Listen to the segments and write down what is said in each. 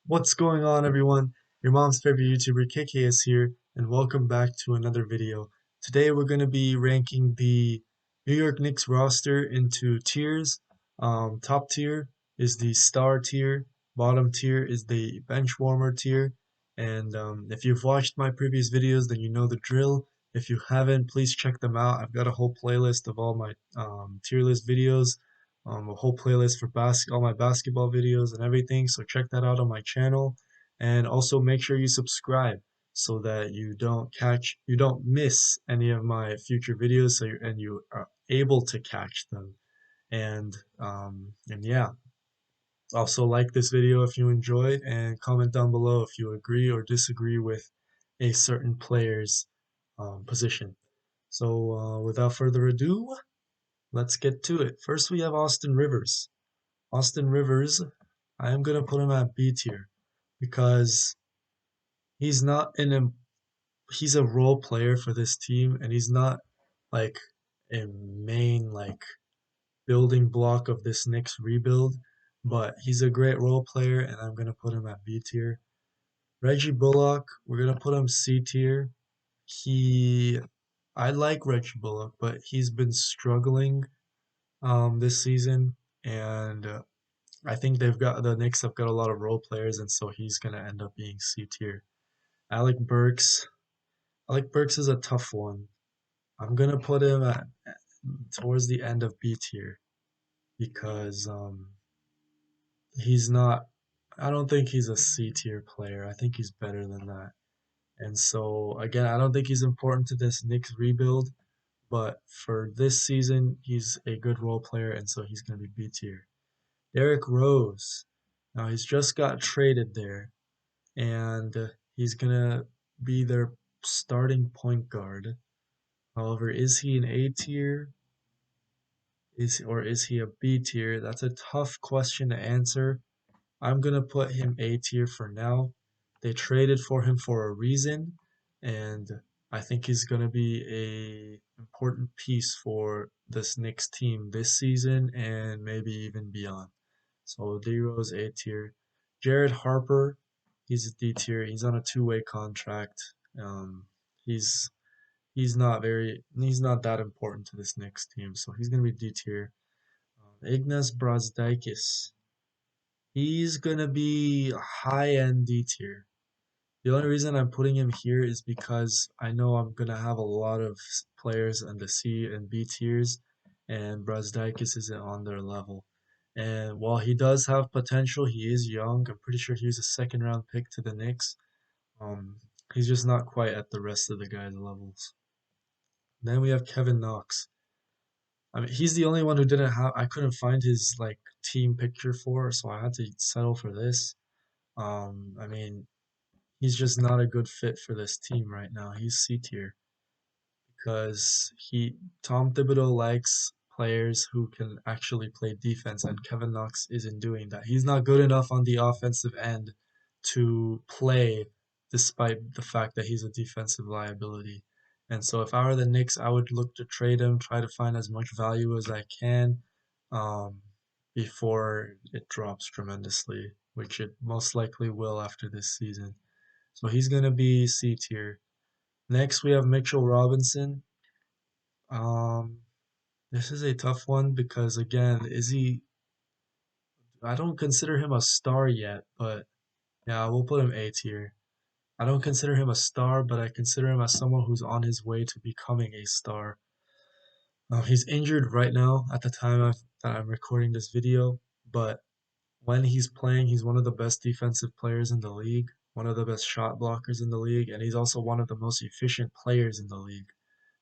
What's going on, everyone? Your mom's favorite YouTuber KK is here, and welcome back to another video. Today we're going to be ranking the New York Knicks roster into tiers. Top tier is the star tier, bottom tier is the bench warmer tier, and if you've watched my previous videos, then you know the drill. If you haven't, please check them out. I've got a whole playlist of all my tier list videos, a whole playlist for all my basketball videos and everything. So check that out on my channel, and also make sure you subscribe so that you don't miss any of my future videos. And you are able to catch them. And yeah, also like this video if you enjoyed, and comment down below if you agree or disagree with a certain player's position. So without further ado, let's get to it. First, we have Austin Rivers. Austin Rivers, I am gonna put him at B tier because he's not he's a role player for this team, and he's not like a main building block of this Knicks rebuild, but he's a great role player, and I'm gonna put him at B tier. Reggie Bullock, we're gonna put him C tier. He I like Reggie Bullock, but he's been struggling this season, and I think the Knicks have got a lot of role players, and so he's gonna end up being C tier. Alec Burks. Alec Burks is a tough one. I'm gonna put him at towards the end of B tier because he's not. I don't think he's a C tier player. I think he's better than that. And so again, I don't think he's important to this Knicks rebuild, but for this season, he's a good role player, and so he's gonna be B tier. Derrick Rose. Now he's just got traded there, and he's gonna be their starting point guard. However, is he an A tier? Is he a B tier? That's a tough question to answer. I'm gonna put him A tier for now. They traded for him for a reason, and I think he's gonna be a important piece for this Knicks team this season and maybe even beyond. So D Rose A tier. Jared Harper, he's a D tier. He's on a two-way contract. Um, he's he's not that important to this Knicks team, so he's gonna be D tier. Ignas Brazdeikis, he's gonna be high end D tier. The only reason I'm putting him here is because I know I'm gonna have a lot of players in the C and B tiers, and Brazdeikis isn't on their level. And while he does have potential, he is young. I'm pretty sure he was a second round pick to the Knicks. Um, he's just not quite at the rest of the guys' levels. Then we have Kevin Knox. I mean, he's the only one who didn't have. I couldn't find his team picture for, so I had to settle for this. I mean, he's just not a good fit for this team right now. He's C tier because he Tom Thibodeau likes players who can actually play defense, and Kevin Knox isn't doing that. He's not good enough on the offensive end to play, despite the fact that he's a defensive liability. And so, if I were the Knicks, I would look to trade him, try to find as much value as I can um, before it drops tremendously, which it most likely will after this season. So he's gonna be C tier. Next, we have Mitchell Robinson. Um, this is a tough one because again, is he? I don't consider him a star yet, but yeah, we'll put him A tier. I don't consider him a star, but I consider him as someone who's on his way to becoming a star. He's injured right now at the time that I'm recording this video, but when he's playing, he's one of the best defensive players in the league, one of the best shot blockers in the league, and he's also one of the most efficient players in the league.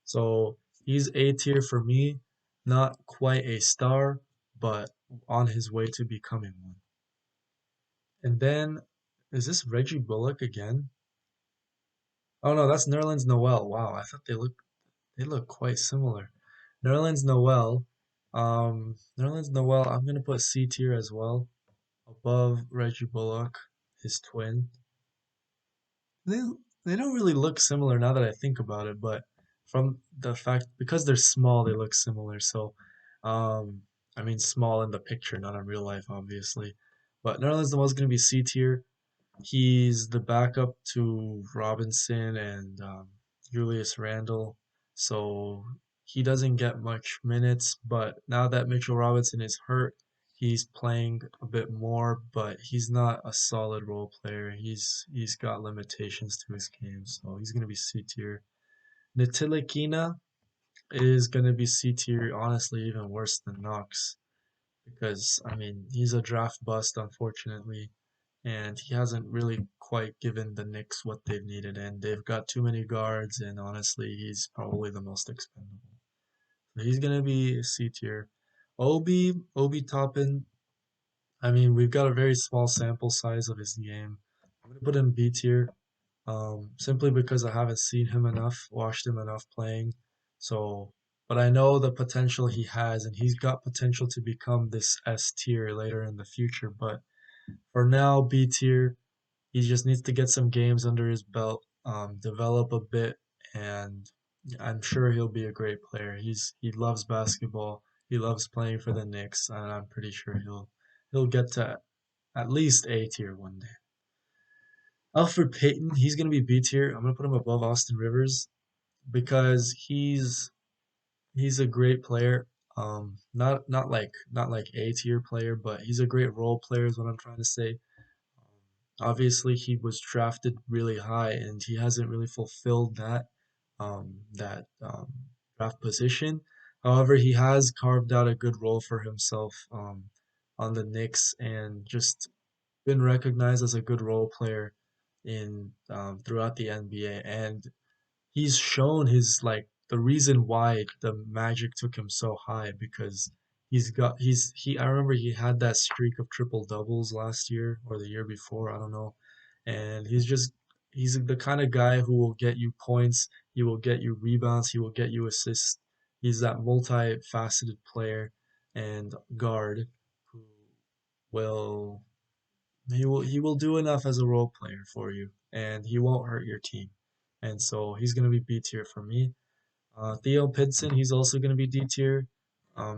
So he's A tier for me, not quite a star, but on his way to becoming one. And then, is this Reggie Bullock again? Oh no, that's Nerlens Noel. Wow, I thought they look quite similar. Nerlens Noel, Nerlens Noel, I'm gonna put C tier as well, above Reggie Bullock, his twin. They they don't really look similar now that I think about it, but from the fact because they're small, they look similar. So, I mean small in the picture, not in real life, obviously. But Nerlens Noel's gonna be C tier. He's the backup to Robinson and Julius Randle, so he doesn't get much minutes. But now that Mitchell Robinson is hurt, he's playing a bit more, but he's not a solid role player. He's got limitations to his game, so he's gonna be C tier. Ntilikina is gonna be C tier, honestly, even worse than Knox because I mean he's a draft bust, unfortunately, and he hasn't really quite given the Knicks what they've needed, and they've got too many guards, and honestly, he's probably the most expendable. So he's gonna be C tier. Obi Toppin. I mean, we've got a very small sample size of his game. I'm gonna put him B tier, simply because I haven't seen him enough, watched him enough playing. So, but I know the potential he has, and he's got potential to become this S tier later in the future. But for now, B tier. He just needs to get some games under his belt, develop a bit, and I'm sure he'll be a great player. He loves basketball. He loves playing for the Knicks, and I'm pretty sure he'll get to at least A tier one day. Alfred Payton, he's gonna be B tier. I'm gonna put him above Austin Rivers because he's a great player. Not like A tier player, but he's a great role player is what I'm trying to say. Obviously, he was drafted really high, and he hasn't really fulfilled that draft position. However, he has carved out a good role for himself on the Knicks, and just been recognized as a good role player in throughout the NBA. And he's shown his like the reason why the Magic took him so high because he I remember he had that streak of triple doubles last year or the year before, I don't know. And he's the kind of guy who will get you points, he will get you rebounds, he will get you assists. He's that multifaceted player and guard who will he will do enough as a role player for you, and he won't hurt your team. And so he's gonna be B tier for me. Theo Pinson, he's also gonna be D tier,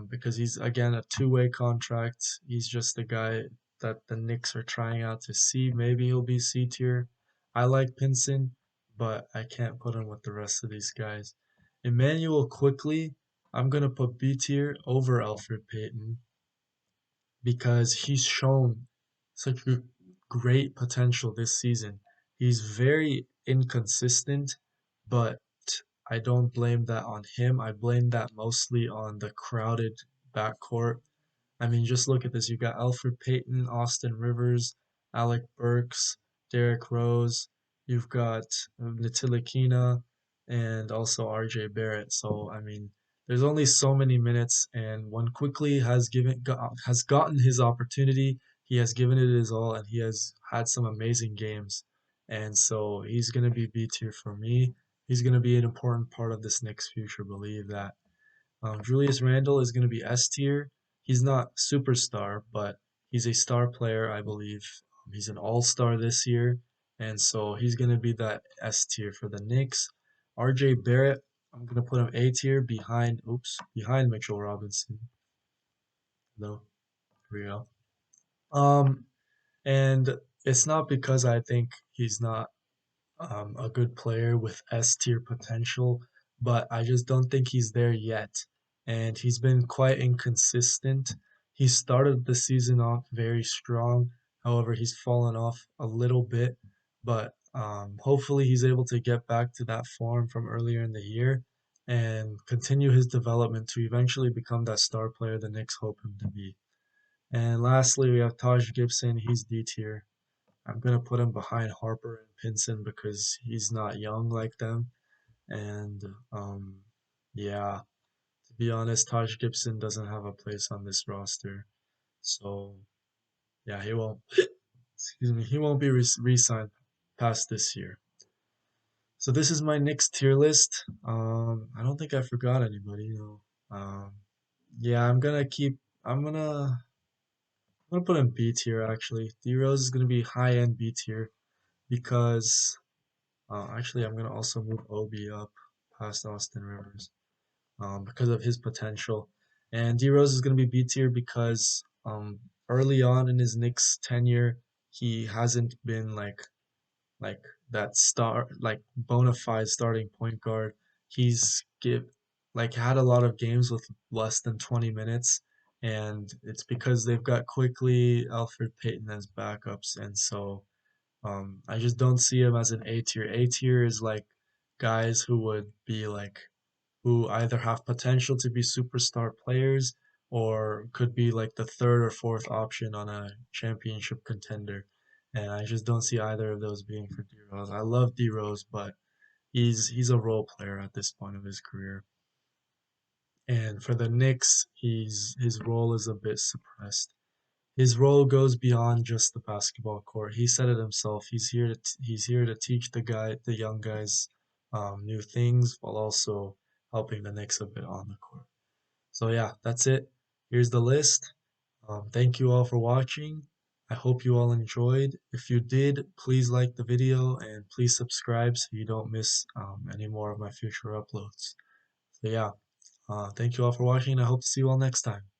because he's again a two-way contract. He's just the guy that the Knicks are trying out to see. Maybe he'll be C tier. I like Pinson, but I can't put him with the rest of these guys. Emmanuel quickly, I'm gonna put B tier over Alfred Payton because he's shown such great potential this season. He's very inconsistent, but I don't blame that on him. I blame that mostly on the crowded backcourt. I mean, just look at this. You've got Alfred Payton, Austin Rivers, Alec Burks, Derrick Rose. You've got Ntilikina and also RJ Barrett. So, I mean, there's only so many minutes, and when quickly has gotten his opportunity, he has given it his all, and he has had some amazing games. And so he's gonna be B tier for me. He's gonna be an important part of this Knicks future. Believe that. Julius Randle is going to be S tier. He's not superstar, but he's a star player, I believe. He's an all-star this year, and so he's going to be that S tier for the Knicks. RJ Barrett, I'm going to put him A tier behind Mitchell Robinson. No, here we go. Um, and it's not because I think he's not a good player with S tier potential, but I just don't think he's there yet. And he's been quite inconsistent. He started the season off very strong. However, he's fallen off a little bit, but hopefully he's able to get back to that form from earlier in the year and continue his development to eventually become that star player the Knicks hope him to be. And lastly, we have Taj Gibson. He's D tier. I'm gonna put him behind Harper and Pinson because he's not young like them. And yeah, to be honest, Taj Gibson doesn't have a place on this roster. So yeah, he won't. Excuse me, he won't be re-signed past this year. So this is my Knicks tier list. I don't think I forgot anybody. Yeah, I'm gonna put him B tier actually. D Rose is gonna be high end B tier because actually, I'm gonna also move Obi up past Austin Rivers because of his potential. And D Rose is gonna be B tier because early on in his Knicks tenure, he hasn't been like that star like bona fide starting point guard. He's give like had a lot of games with less than 20 minutes, and it's because they've got quickly Alfred Payton as backups, and so I just don't see him as an A tier. A tier is like guys who would be like who either have potential to be superstar players or could be like the third or fourth option on a championship contender. And I just don't see either of those being for D Rose. I love D Rose, but he's a role player at this point of his career. And for the Knicks, his role is a bit suppressed. His role goes beyond just the basketball court. He said it himself. He's here to teach the young guys, new things while also helping the Knicks a bit on the court. So yeah, that's it. Here's the list. Thank you all for watching. I hope you all enjoyed. If you did, please like the video and please subscribe so you don't miss any more of my future uploads. So yeah, thank you all for watching. I hope to see you all next time.